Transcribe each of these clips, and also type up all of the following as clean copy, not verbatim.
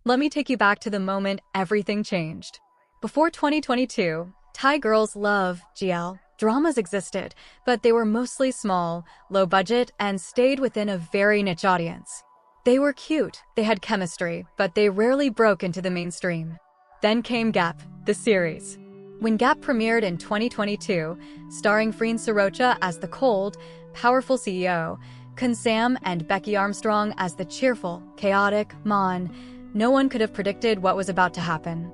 Let me take you back to the moment everything changed. Before 2022, Thai girls' love, GL, dramas existed, but they were mostly small, low budget, and stayed within a very niche audience. They were cute, they had chemistry, but they rarely broke into the mainstream. Then came Gap, the series. When Gap premiered in 2022, starring FreenBecky as the cold, powerful CEO, Sam and Becky Armstrong as the cheerful, chaotic Mon, no one could have predicted what was about to happen.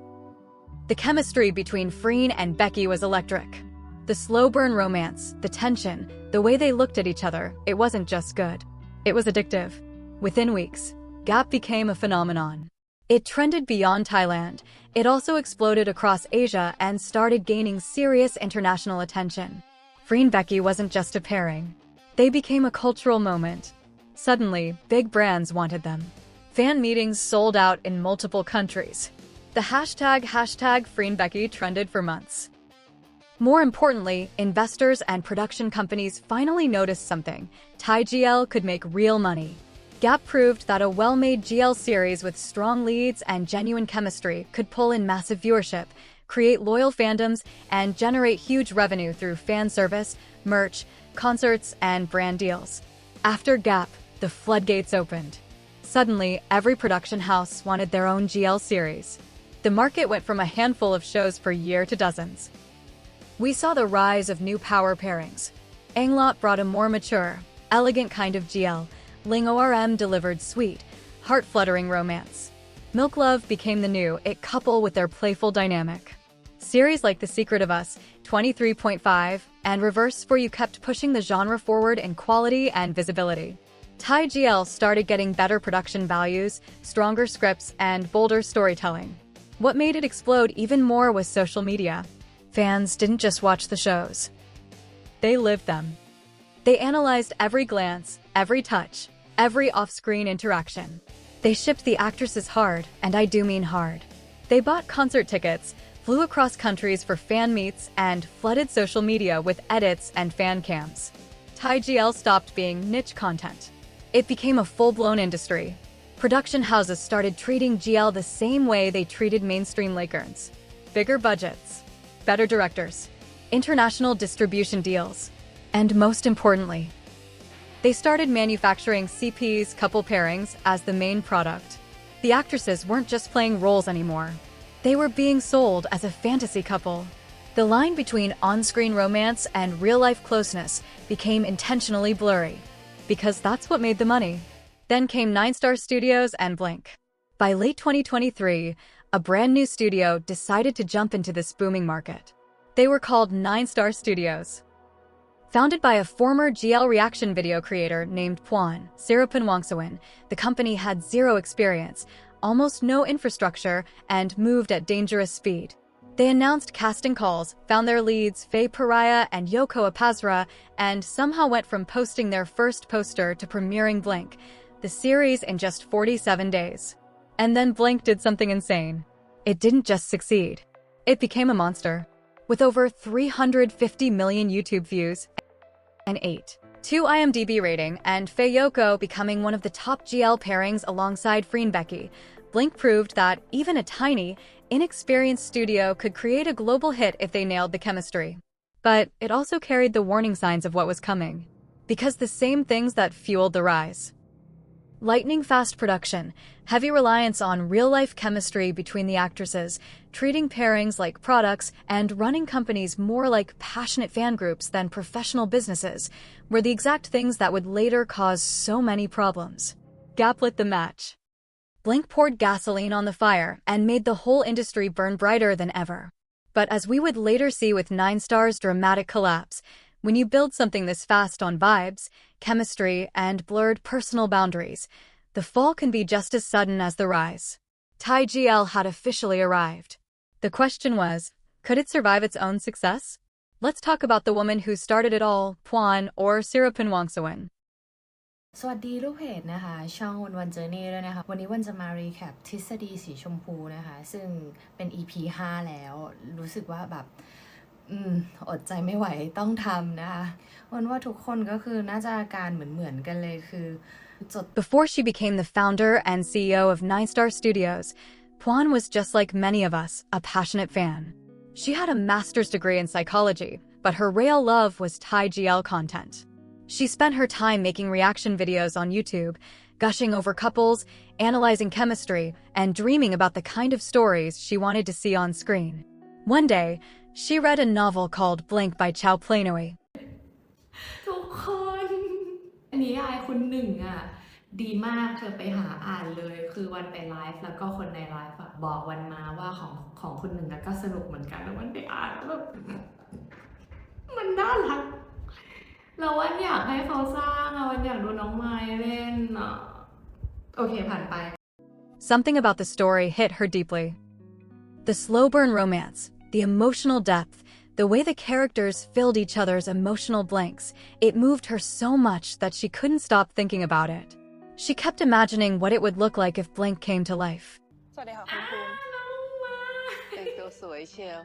The chemistry between Freen and Becky was electric. The slow burn romance, the tension, the way they looked at each other, it wasn't just good. It was addictive. Within weeks, Gap became a phenomenon. It trended beyond Thailand. It also exploded across Asia and started gaining serious international attention. FreenBecky wasn't just a pairing. They became a cultural moment. Suddenly, big brands wanted them. Fan meetings sold out in multiple countries. The hashtag FreenBecky trended for months. More importantly, investors and production companies finally noticed something. Thai GL could make real money. Gap proved that a well-made GL series with strong leads and genuine chemistry could pull in massive viewership, create loyal fandoms, and generate huge revenue through fan service, merch, concerts, and brand deals. After Gap, the floodgates opened. Suddenly, every production house wanted their own GL series. The market went from a handful of shows per year to dozens. We saw the rise of new power pairings. Anglot brought a more mature, elegant kind of GL. Ling ORM delivered sweet, heart-fluttering romance. Milk Love became the new it couple with their playful dynamic. Series like The Secret of Us, 23.5, and Reverse For You kept pushing the genre forward in quality and visibility. Thai GL started getting better production values, stronger scripts, and bolder storytelling. What made it explode even more was social media. Fans didn't just watch the shows. They lived them. They analyzed every glance, every touch, every off-screen interaction. They shipped the actresses hard, and I do mean hard. They bought concert tickets, flew across countries for fan meets, and flooded social media with edits and fan cams. Thai GL stopped being niche content. It became a full-blown industry. Production houses started treating GL the same way they treated mainstream Lakers. Bigger budgets, better directors, international distribution deals, and most importantly, they started manufacturing CPs, couple pairings, as the main product. The actresses weren't just playing roles anymore. They were being sold as a fantasy couple. The line between on-screen romance and real-life closeness became intentionally blurry, because that's what made the money. Then came Ninestar Studios and Blink. By late 2023, a brand new studio decided to jump into this booming market. They were called Ninestar Studios. Founded by a former GL reaction video creator named Puan Sirapunwongsawan, the company had zero experience, almost no infrastructure, and moved at dangerous speed. They announced casting calls, found their leads, FayeYoko and Yoko Apazra, and somehow went from posting their first poster to premiering Blink, the series, in just 47 days. And then Blink did something insane. It didn't just succeed. It became a monster. With over 350 million YouTube views and 8.2 IMDb rating, and FayeYoko becoming one of the top GL pairings alongside FreenBecky, Blink proved that even a tiny, inexperienced studio could create a global hit if they nailed the chemistry. But it also carried the warning signs of what was coming. Because the same things that fueled the rise. Lightning-fast production, heavy reliance on real-life chemistry between the actresses, treating pairings like products, and running companies more like passionate fan groups than professional businesses, were the exact things that would later cause so many problems. Gap lit the match. Blink poured gasoline on the fire and made the whole industry burn brighter than ever. But as we would later see with Ninestar's dramatic collapse, when you build something this fast on vibes, chemistry, and blurred personal boundaries, the fall can be just as sudden as the rise. Thai GL had officially arrived. The question was, could it survive its own success? Let's talk about the woman who started it all, Puan or Sirapunwongsawan. สวัสดีลูกเพจนะคะช่องวันเจอร์นี่ด้วยนะคะวันนี้วันจะมารีแคปทฤษฎีสีชมพูนะคะซึ่งเป็น EP 5 แล้วรู้สึกว่าแบบอดใจไม่ไหวต้องทำนะคะวันว่าทุกคนก็คือน่าจะอาการเหมือนกันเลยคือ Before she became the founder and CEO of Ninestar Studios, Pwan was just like many of us, a passionate fan. She had a master's degree in psychology, but her real love was Thai GL content. She spent her time making reaction videos on YouTube, gushing over couples, analyzing chemistry, and dreaming about the kind of stories she wanted to see on screen. One day, she read a novel called Blink by Chow Planoi. ทุกคนนิยายคุณหนึ่งอ่ะดีมากเธอไปหาอ่านเลยคือวันไปไลฟ์แล้วก็คนในไลฟ์บอกวันมาว่าของคุณหนึ่งก็สนุกเหมือนกันแล้ววันไปอ่านแล้วแบบมันน่ารักเราวันอยากให้เขาสร้างอ่ะวันอยากดูน้องไม้เล่นอ่ะโอเคผ่านไป Something about the story hit her deeply. The slow burn romance, the emotional depth, the way the characters filled each other's emotional blanks, it moved her so much that she couldn't stop thinking about it. She kept imagining what it would look like if Blink came to life. สวัสดีค่ะคุณภูมิแต่งตัวสวยเชียว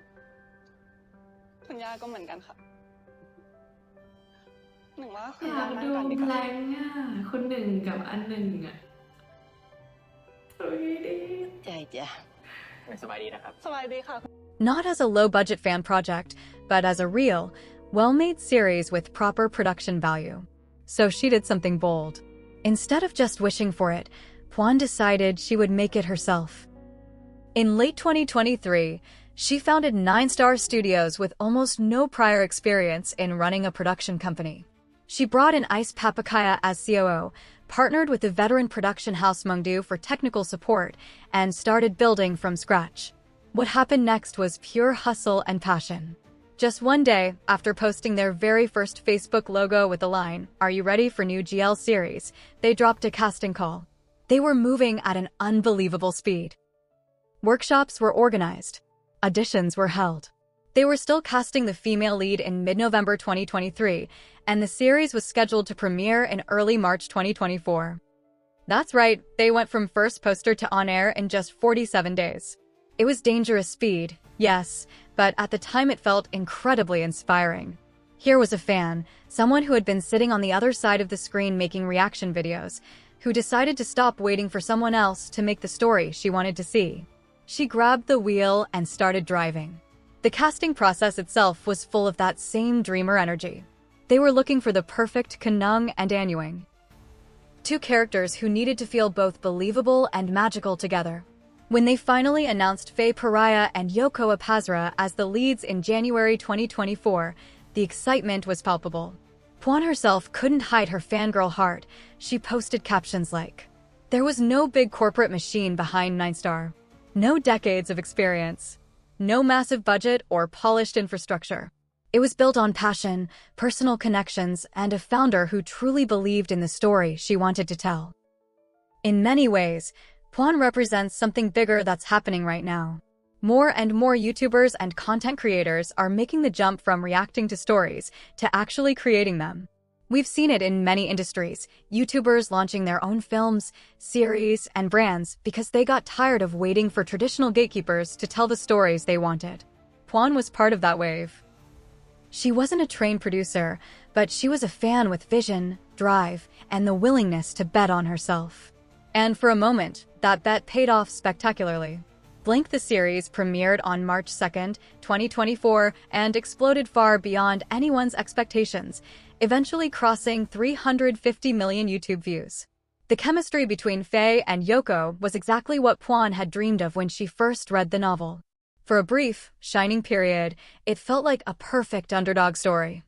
คุณย่าก็เหมือนกันค่ะหนึ่งว่าคุณ อยา ย่าก นั่ ดู งกันดีก แบ ว่า ล็งอ่ะคุณหนึ่งกับอันหนึ่งอ่ะสวยดี ใจจ้ะสบายดีนะครับสบายดีค่ะ Not as a low-budget fan project, but as a real, well-made series with proper production value. So she did something bold. Instead of just wishing for it, Pwan decided she would make it herself. In late 2023, she founded Ninestar Studios with almost no prior experience in running a production company. She brought in Ice Papakaya as COO, partnered with the veteran production house Mungdu for technical support, and started building from scratch. What happened next was pure hustle and passion. Just one day, after posting their very first Facebook logo with the line, "Are you ready for new GL series?" they dropped a casting call. They were moving at an unbelievable speed. Workshops were organized. Auditions were held. They were still casting the female lead in mid-November 2023, and the series was scheduled to premiere in early March 2024. That's right, they went from first poster to on-air in just 47 days. It was dangerous speed, yes, but at the time it felt incredibly inspiring. Here was a fan, someone who had been sitting on the other side of the screen making reaction videos, who decided to stop waiting for someone else to make the story she wanted to see. She grabbed the wheel and started driving. The casting process itself was full of that same dreamer energy. They were looking for the perfect Kanung and Anyuing, two characters who needed to feel both believable and magical together. When they finally announced FayeYoko and Yoko Apazra as the leads in January 2024, the excitement was palpable. Pwan herself couldn't hide her fangirl heart. She posted captions like, "There was no big corporate machine behind Ninestar. No decades of experience. No massive budget or polished infrastructure. It was built on passion, personal connections, and a founder who truly believed in the story she wanted to tell." In many ways, Pwan represents something bigger that's happening right now. More and more YouTubers and content creators are making the jump from reacting to stories to actually creating them. We've seen it in many industries, YouTubers launching their own films, series, and brands because they got tired of waiting for traditional gatekeepers to tell the stories they wanted. Pwan was part of that wave. She wasn't a trained producer, but she was a fan with vision, drive, and the willingness to bet on herself. And for a moment, that bet paid off spectacularly. Blink the series premiered on March 2nd, 2024, and exploded far beyond anyone's expectations, eventually crossing 350 million YouTube views. The chemistry between Faye and Yoko was exactly what Pwan had dreamed of when she first read the novel. For a brief, shining period, it felt like a perfect underdog story.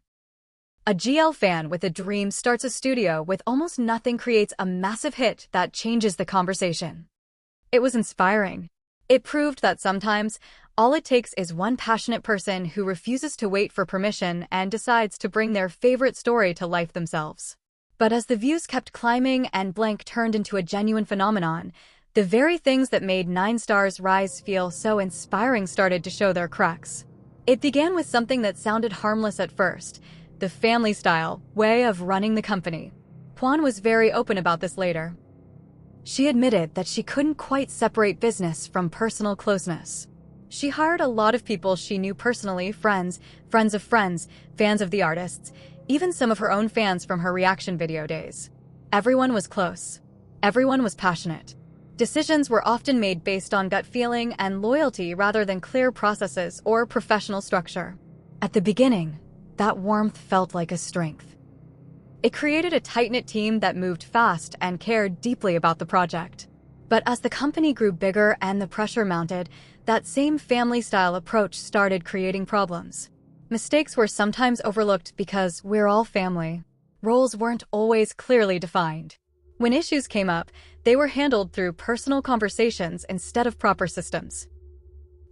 A GL fan with a dream starts a studio with almost nothing, creates a massive hit that changes the conversation. It was inspiring. It proved that sometimes, all it takes is one passionate person who refuses to wait for permission and decides to bring their favorite story to life themselves. But as the views kept climbing and Blink turned into a genuine phenomenon, the very things that made Ninestar's rise feel so inspiring started to show their cracks. It began with something that sounded harmless at first, the family-style way of running the company. Pwan was very open about this later. She admitted that she couldn't quite separate business from personal closeness. She hired a lot of people she knew personally, friends of friends, fans of the artists, even some of her own fans from her reaction video days. Everyone was close. Everyone was passionate. Decisions were often made based on gut feeling and loyalty rather than clear processes or professional structure. At the beginning, that warmth felt like a strength. It created a tight-knit team that moved fast and cared deeply about the project. But as the company grew bigger and the pressure mounted, that same family-style approach started creating problems. Mistakes were sometimes overlooked because we're all family. Roles weren't always clearly defined. When issues came up, they were handled through personal conversations instead of proper systems.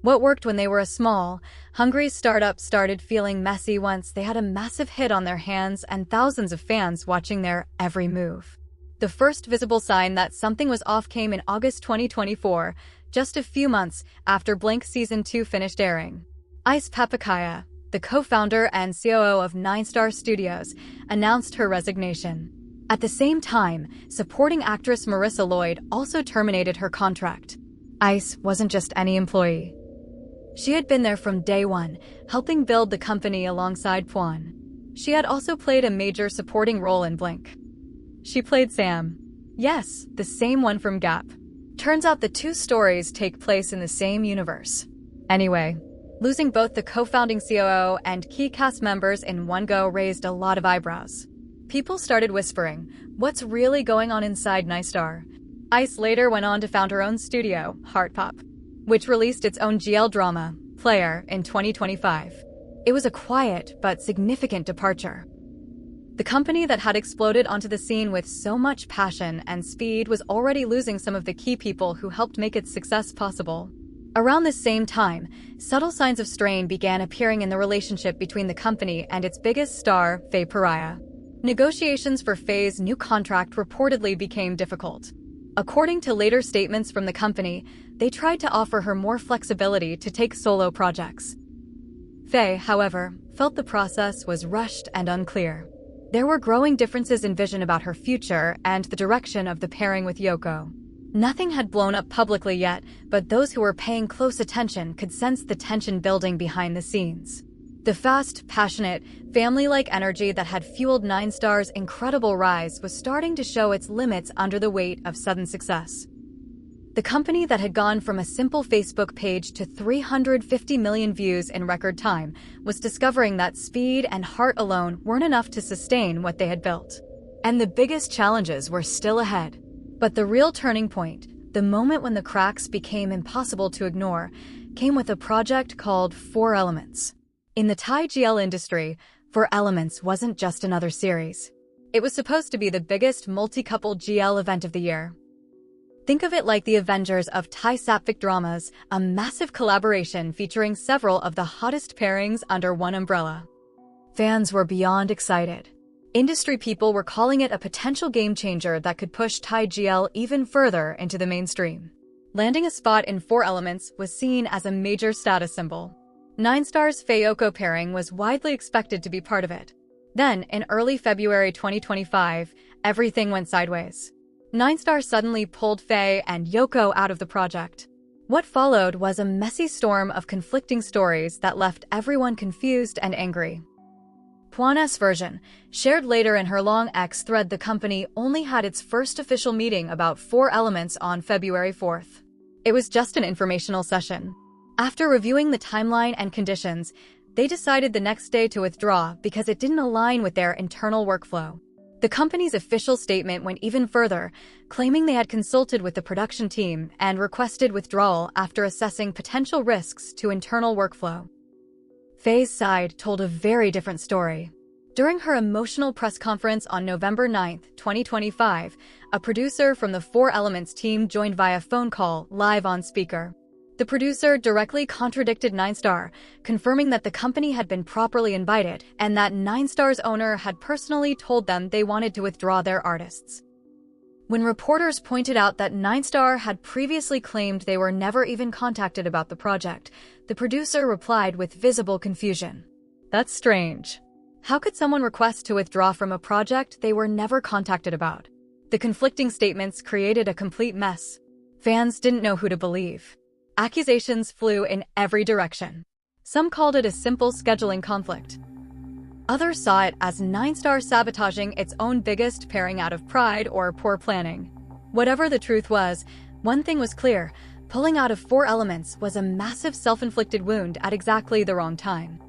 What worked when they were a small, hungry startup started feeling messy once they had a massive hit on their hands and thousands of fans watching their every move. The first visible sign that something was off came in August 2024, just a few months after Blink Season 2 finished airing. Ice Papakaya, the co-founder and COO of Ninestar Studios, announced her resignation. At the same time, supporting actress Marissa Lloyd also terminated her contract. Ice wasn't just any employee. She had been there from day one, helping build the company alongside Pwan. She had also played a major supporting role in Blink. She played Sam. Yes, the same one from Gap. Turns out the two stories take place in the same universe. Anyway, losing both the co-founding COO and key cast members in one go raised a lot of eyebrows. People started whispering, what's really going on inside Ninestar? Ice later went on to found her own studio, Heartpop, which released its own GL drama, Player, in 2025. It was a quiet but significant departure. The company that had exploded onto the scene with so much passion and speed was already losing some of the key people who helped make its success possible. Around the same time, subtle signs of strain began appearing in the relationship between the company and its biggest star, Faye. Negotiations for Faye's new contract reportedly became difficult. According to later statements from the company, they tried to offer her more flexibility to take solo projects. Faye, however, felt the process was rushed and unclear. There were growing differences in vision about her future and the direction of the pairing with Yoko. Nothing had blown up publicly yet, but those who were paying close attention could sense the tension building behind the scenes. The fast, passionate, family-like energy that had fueled Ninestar's incredible rise was starting to show its limits under the weight of sudden success. The company that had gone from a simple Facebook page to 350 million views in record time was discovering that speed and heart alone weren't enough to sustain what they had built. And the biggest challenges were still ahead. But the real turning point, the moment when the cracks became impossible to ignore, came with a project called 4 Elements. In the Thai GL industry, 4 Elements wasn't just another series. It was supposed to be the biggest multi-couple GL event of the year. Think of it like the Avengers of Thai sapphic dramas, a massive collaboration featuring several of the hottest pairings under one umbrella. Fans were beyond excited. Industry people were calling it a potential game-changer that could push Thai GL even further into the mainstream. Landing a spot in 4 Elements was seen as a major status symbol. Ninestar's FayeYoko pairing was widely expected to be part of it. Then, in early February 2025, everything went sideways. Ninestar suddenly pulled Faye and Yoko out of the project. What followed was a messy storm of conflicting stories that left everyone confused and angry. Pwan's version, shared later in her long X thread, the company only had its first official meeting about 4 Elements on February 4th. It was just an informational session. After reviewing the timeline and conditions, they decided the next day to withdraw because it didn't align with their internal workflow. The company's official statement went even further, claiming they had consulted with the production team and requested withdrawal after assessing potential risks to internal workflow. Faye's side told a very different story. During her emotional press conference on November 9, 2025, a producer from the 4 Elements team joined via phone call live on speaker. The producer directly contradicted Ninestar, confirming that the company had been properly invited and that Ninestar's owner had personally told them they wanted to withdraw their artists. When reporters pointed out that Ninestar had previously claimed they were never even contacted about the project, the producer replied with visible confusion. That's strange. How could someone request to withdraw from a project they were never contacted about? The conflicting statements created a complete mess. Fans didn't know who to believe. Accusations flew in every direction. Some called it a simple scheduling conflict. Others saw it as Ninestar sabotaging its own biggest pairing out of pride or poor planning. Whatever the truth was, one thing was clear: pulling out of 4 elements was a massive self-inflicted wound at exactly the wrong time.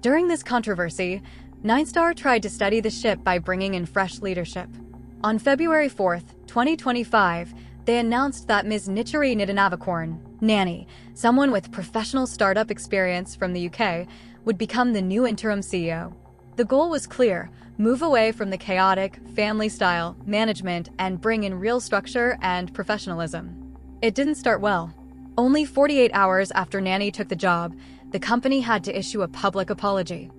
During this controversy, Ninestar tried to steady the ship by bringing in fresh leadership. On February 4th, 2025, they announced that Ms. Nichari Nidanavakorn, Nanny, someone with professional startup experience from the UK, would become the new interim CEO. The goal was clear: move away from the chaotic, family-style management and bring in real structure and professionalism. It didn't start well. Only 48 hours after Nanny took the job, the company had to issue a public apology.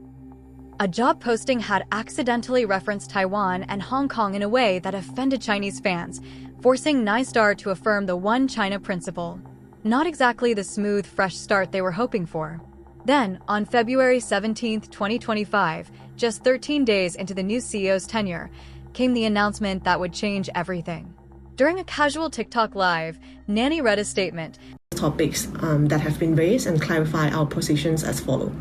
A job posting had accidentally referenced Taiwan and Hong Kong in a way that offended Chinese fans, forcing Ninestar to affirm the One China principle. Not exactly the smooth, fresh start they were hoping for. Then, on February 17, 2025, just 13 days into the new CEO's tenure, came the announcement that would change everything. During a casual TikTok live, Nanny read a statement. Topics that have been raised and clarify our positions as follows.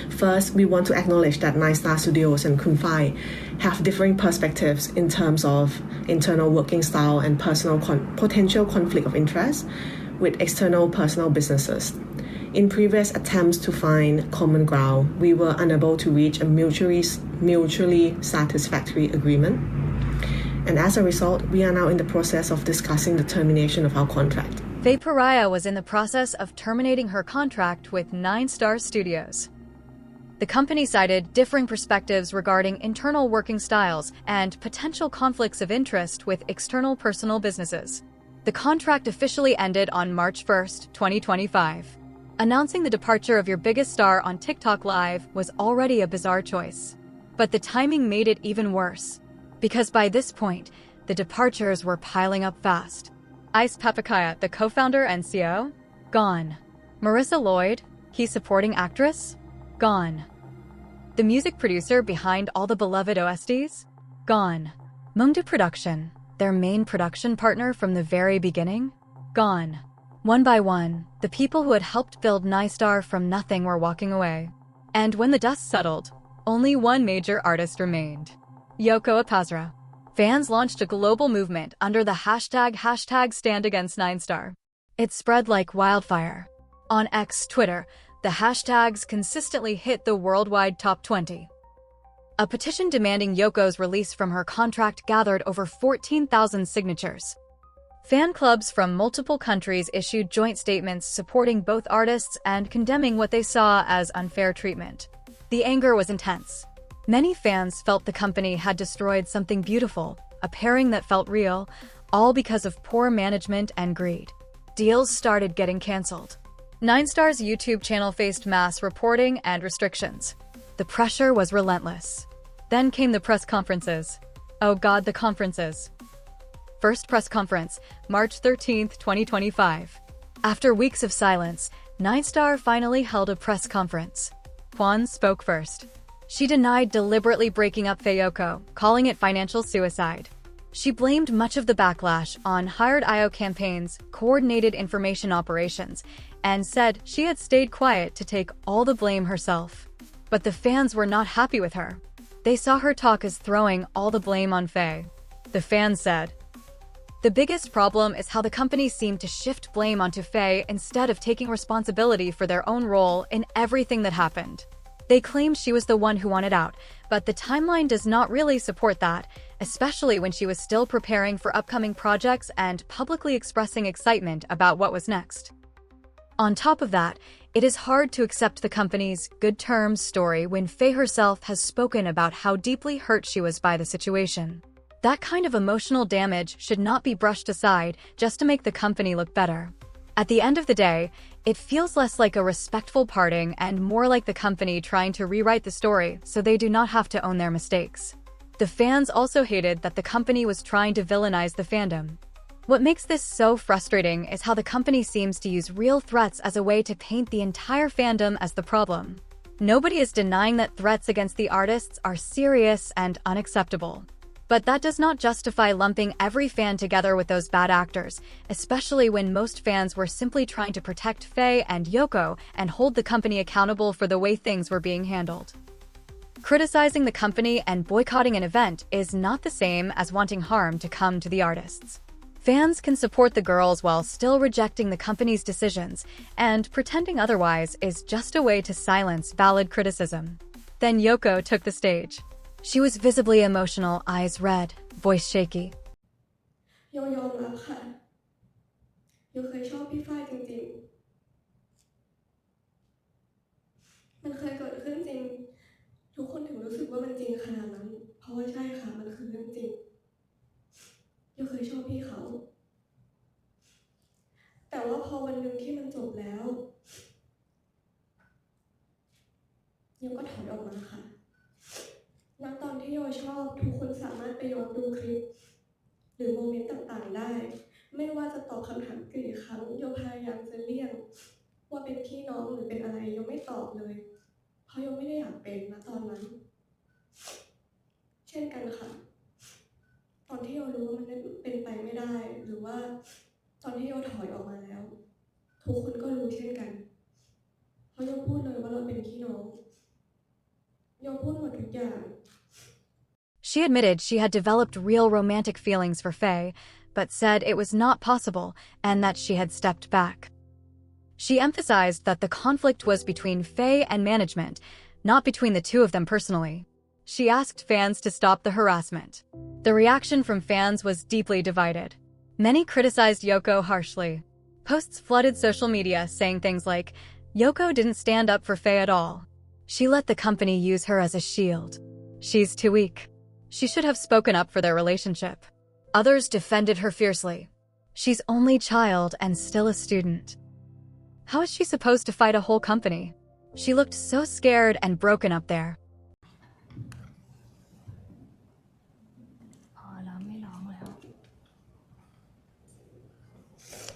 First, we want to acknowledge that Ninestar Studios and Kun Fai have differing perspectives in terms of internal working style and personal potential conflict of interest with external personal businesses. In previous attempts to find common ground, we were unable to reach a mutually satisfactory agreement. And as a result, we are now in the process of discussing the termination of our contract. Faye was in the process of terminating her contract with Ninestar Studios. The company cited differing perspectives regarding internal working styles and potential conflicts of interest with external personal businesses. The contract officially ended on March 1, 2025. Announcing the departure of your biggest star on TikTok Live was already a bizarre choice. But the timing made it even worse. Because by this point, the departures were piling up fast. Ice Papakaya, the co-founder and CEO? Gone. Marissa Lloyd, key supporting actress? Gone. The music producer behind all the beloved OSTs? Gone. Mungdu Production, their main production partner from the very beginning? Gone. One by one, the people who had helped build Ninestar from nothing were walking away. And when the dust settled, only one major artist remained: Yoko Apazra. Fans launched a global movement under the hashtag #StandAgainst Ninestar. It spread like wildfire. On X Twitter, the hashtags consistently hit the worldwide top 20. A petition demanding Yoko's release from her contract gathered over 14,000 signatures. Fan clubs from multiple countries issued joint statements supporting both artists and condemning what they saw as unfair treatment. The anger was intense. Many fans felt the company had destroyed something beautiful, a pairing that felt real, all because of poor management and greed. Deals started getting canceled. Ninestar's YouTube channel faced mass reporting and restrictions. The pressure was relentless. Then came the press conferences. Oh God, the conferences. First press conference, March 13, 2025. After weeks of silence, Ninestar finally held a press conference. Kwan spoke first. She denied deliberately breaking up FayeYoko, calling it financial suicide. She blamed much of the backlash on hired IO campaigns, coordinated information operations, and said she had stayed quiet to take all the blame herself. But the fans were not happy with her. They saw her talk as throwing all the blame on Faye. The fans said, "The biggest problem is how the company seemed to shift blame onto Faye instead of taking responsibility for their own role in everything that happened." They claimed she was the one who wanted out, but the timeline does not really support that, especially when she was still preparing for upcoming projects and publicly expressing excitement about what was next. On top of that, it is hard to accept the company's good terms story when Faye herself has spoken about how deeply hurt she was by the situation. That kind of emotional damage should not be brushed aside just to make the company look better. At the end of the day, it feels less like a respectful parting and more like the company trying to rewrite the story so they do not have to own their mistakes. The fans also hated that the company was trying to villainize the fandom. What makes this so frustrating is how the company seems to use real threats as a way to paint the entire fandom as the problem. Nobody is denying that threats against the artists are serious and unacceptable. But that does not justify lumping every fan together with those bad actors, especially when most fans were simply trying to protect Faye and Yoko and hold the company accountable for the way things were being handled. Criticizing the company and boycotting an event is not the same as wanting harm to come to the artists. Fans can support the girls while still rejecting the company's decisions, and pretending otherwise is just a way to silence valid criticism. Then Yoko took the stage. She was visibly emotional, eyes red, voice shaky. โยยอมรับค่ะโยเคยชอบพี่ฝ้ายจริงๆมันเคยเกิดขึ้นจริงทุกคนถึงรู้สึกว่ามันจริงขนาดนั้นเพราะว่าใช่ค่ะมันคือเรื่องจริงโยเคยชอบพี่เขาแต่ว่าพอวันหนึ่งที่มันจบแล้วโยก็ถอยออกมาค่ะณตอนที่โยชอบทุกคนสามารถไปย้อนดูคลิปหรือโมเมนต์ต่างๆได้ไม่ว่าจะตอบคำถามกี่ครั้งโยพยายามจะเลี่ยงว่าเป็นพี่น้องหรือเป็นอะไรโยไม่ตอบเลยเพราะโยไม่ได้อยากเป็นณตอนนั้นเช่นกันค่ะตอนที่โยรู้ว่ามันเป็นไปไม่ได้หรือว่าตอนที่โยถอยออกมาแล้วทุกคนก็รู้เช่นกันเพราะโยพูดเลยว่าเราเป็นพี่น้องโยพูดหมดทุกอย่าง She admitted she had developed real romantic feelings for Faye, but said it was not possible and that she had stepped back. She emphasized that the conflict was between Faye and management, not between the two of them personally. She asked fans to stop the harassment. The reaction from fans was deeply divided. Many criticized Yoko harshly. Posts flooded social media saying things like, "Yoko didn't stand up for Faye at all. She let the company use her as a shield. She's too weak. She should have spoken up for their relationship." Others defended her fiercely. She's only child and still a student. How is she supposed to fight a whole company? She looked so scared and broken up there. พอแล้วไม่ร้องแล้ว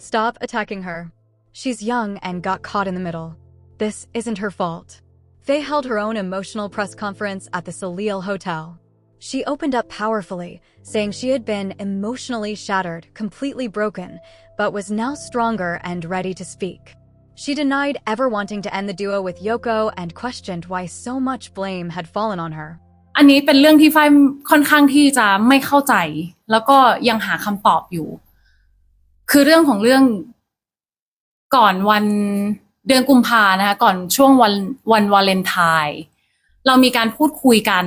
Stop attacking her. She's young and got caught in the middle. This isn't her fault. Faye held her own emotional press conference at the Soleil Hotel. She opened up powerfully, saying she had been emotionally shattered, completely broken, but was now stronger and ready to speak. She denied ever wanting to end the duo with Yoko and questioned why so much blame had fallen on her. อันนี้เป็นเรื่องที่ฝ้ายค่อนข้างที่จะไม่เข้าใจแล้วก็ยังหาคำตอบอยู่คือเรื่องของเรื่องก่อนวันเดือนกุมภานะคะก่อนช่วงวันวาเลนไทน์เรามีการพูดคุยกัน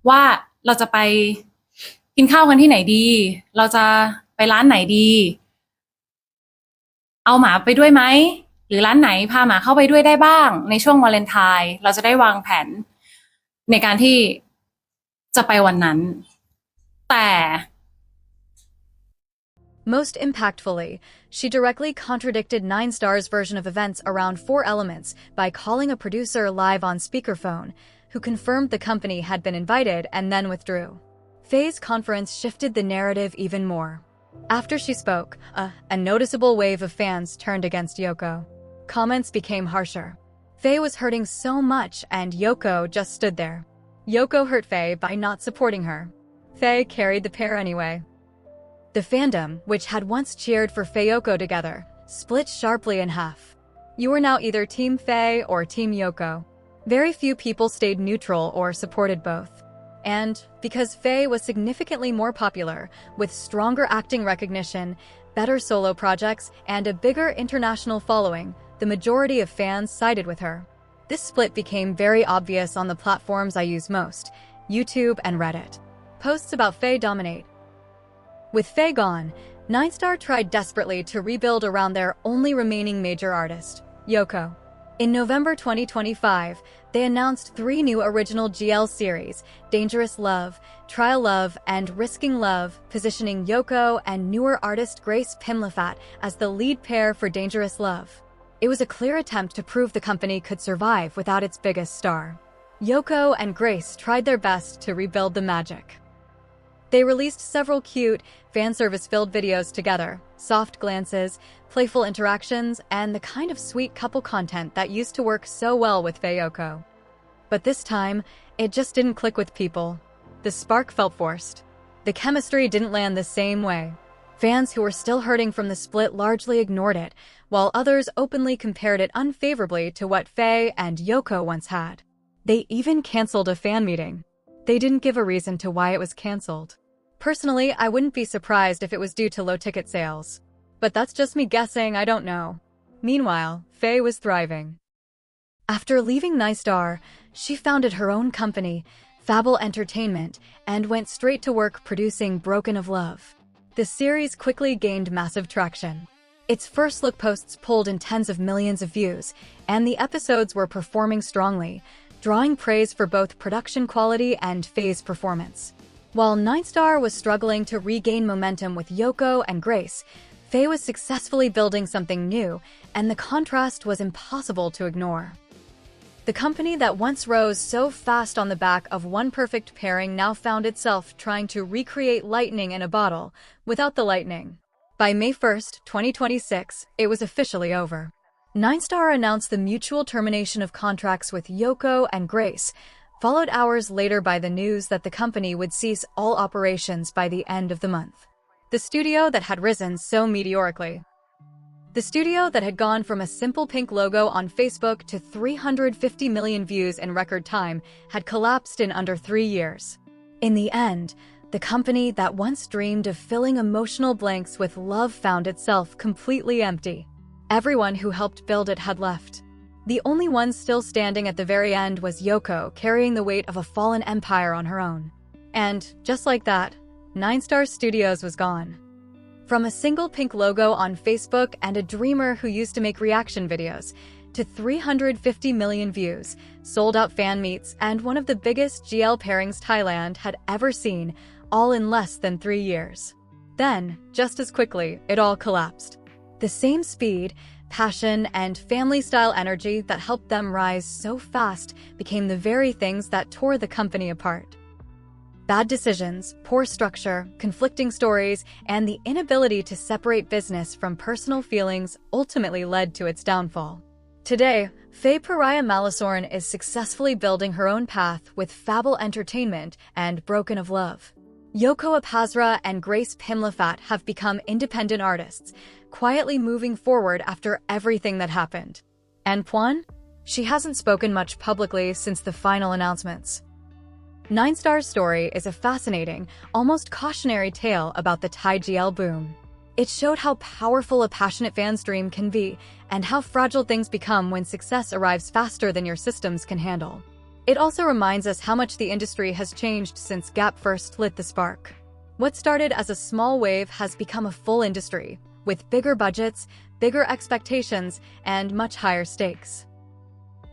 ว่าเราจะไปกินข้าวกันที่ไหนดีเราจะไปร้านไหนดีเอาหมาไปด้วยไหมหรือร้านไหนพาหมาเข้าไปด้วยได้บ้างในช่วงวาเลนไทน์เราจะได้วางแผนในการที่จะไปวันนั้นแต่ Most impactfully, she directly contradicted Ninestar's version of events around 4 elements by calling a producer live on speakerphone, who confirmed the company had been invited and then withdrew. Faye's conference shifted the narrative even more. After she spoke, a noticeable wave of fans turned against Yoko. Comments became harsher. Faye was hurting so much and Yoko just stood there. Yoko hurt Faye by not supporting her. Faye carried the pair anyway. The fandom, which had once cheered for FayeYoko together, split sharply in half. You were now either Team Faye or Team Yoko. Very few people stayed neutral or supported both. And because Faye was significantly more popular, with stronger acting recognition, better solo projects, and a bigger international following, the majority of fans sided with her. This split became very obvious on the platforms I use most, YouTube and Reddit. Posts about Faye dominate. With Faye gone, Ninestar tried desperately to rebuild around their only remaining major artist, Yoko. In November 2025, they announced 3 new original GL series, Dangerous Love, Trial Love, and Risking Love, positioning Yoko and newer artist Grace Pimlafat as the lead pair for Dangerous Love. It was a clear attempt to prove the company could survive without its biggest star. Yoko and Grace tried their best to rebuild the magic. They released several cute, fan-service-filled videos together, soft glances, playful interactions, and the kind of sweet couple content that used to work so well with FayeYoko. But this time, it just didn't click with people. The spark felt forced. The chemistry didn't land the same way. Fans who were still hurting from the split largely ignored it, while others openly compared it unfavorably to what Faye and Yoko once had. They even canceled a fan meeting. They didn't give a reason to why it was canceled. Personally, I wouldn't be surprised if it was due to low ticket sales. But that's just me guessing, I don't know. Meanwhile, Faye was thriving. After leaving Ninestar, she founded her own company, Fable Entertainment, and went straight to work producing Broken of Love. The series quickly gained massive traction. Its first look posts pulled in tens of millions of views, and the episodes were performing strongly, drawing praise for both production quality and Faye's performance. While Ninestar was struggling to regain momentum with Yoko and Grace, Faye was successfully building something new, and the contrast was impossible to ignore. The company that once rose so fast on the back of one perfect pairing now found itself trying to recreate lightning in a bottle without the lightning. By May 1st, 2026, it was officially over. Ninestar announced the mutual termination of contracts with Yoko and Grace, followed hours later by the news that the company would cease all operations by the end of the month. The studio that had risen so meteorically. The studio that had gone from a simple pink logo on Facebook to 350 million views in record time had collapsed in under 3 years. In the end, the company that once dreamed of filling emotional blanks with love found itself completely empty. Everyone who helped build it had left. The only one still standing at the very end was Yoko, carrying the weight of a fallen empire on her own. And, just like that, Ninestar Studios was gone. From a single pink logo on Facebook and a dreamer who used to make reaction videos, to 350 million views, sold-out fan meets, and one of the biggest GL pairings Thailand had ever seen, all in less than 3 years. Then, just as quickly, it all collapsed. The same speed, passion, and family-style energy that helped them rise so fast became the very things that tore the company apart. Bad decisions, poor structure, conflicting stories, and the inability to separate business from personal feelings ultimately led to its downfall. Today, Faye Malasorn is successfully building her own path with Fable Entertainment and Broken of Love. Yoko Apazra and Grace Pimlafat have become independent artists, quietly moving forward after everything that happened. And Puan? She hasn't spoken much publicly since the final announcements. Ninestar's story is a fascinating, almost cautionary tale about the Thai GL boom. It showed how powerful a passionate fan's dream can be, and how fragile things become when success arrives faster than your systems can handle. It also reminds us how much the industry has changed since Gap first lit the spark. What started as a small wave has become a full industry, with bigger budgets, bigger expectations, and much higher stakes.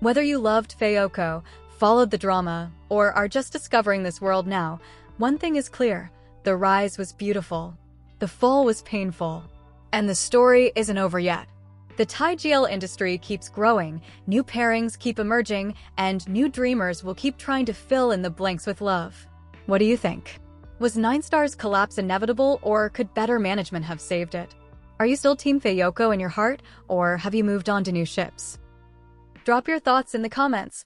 Whether you loved FayeYoko, followed the drama, or are just discovering this world now, one thing is clear: the rise was beautiful, the fall was painful, and the story isn't over yet. The Thai GL industry keeps growing, new pairings keep emerging, and new dreamers will keep trying to fill in the blanks with love. What do you think? Was Ninestar's collapse inevitable, or could better management have saved it? Are you still Team FayeYoko in your heart, or have you moved on to new ships? Drop your thoughts in the comments.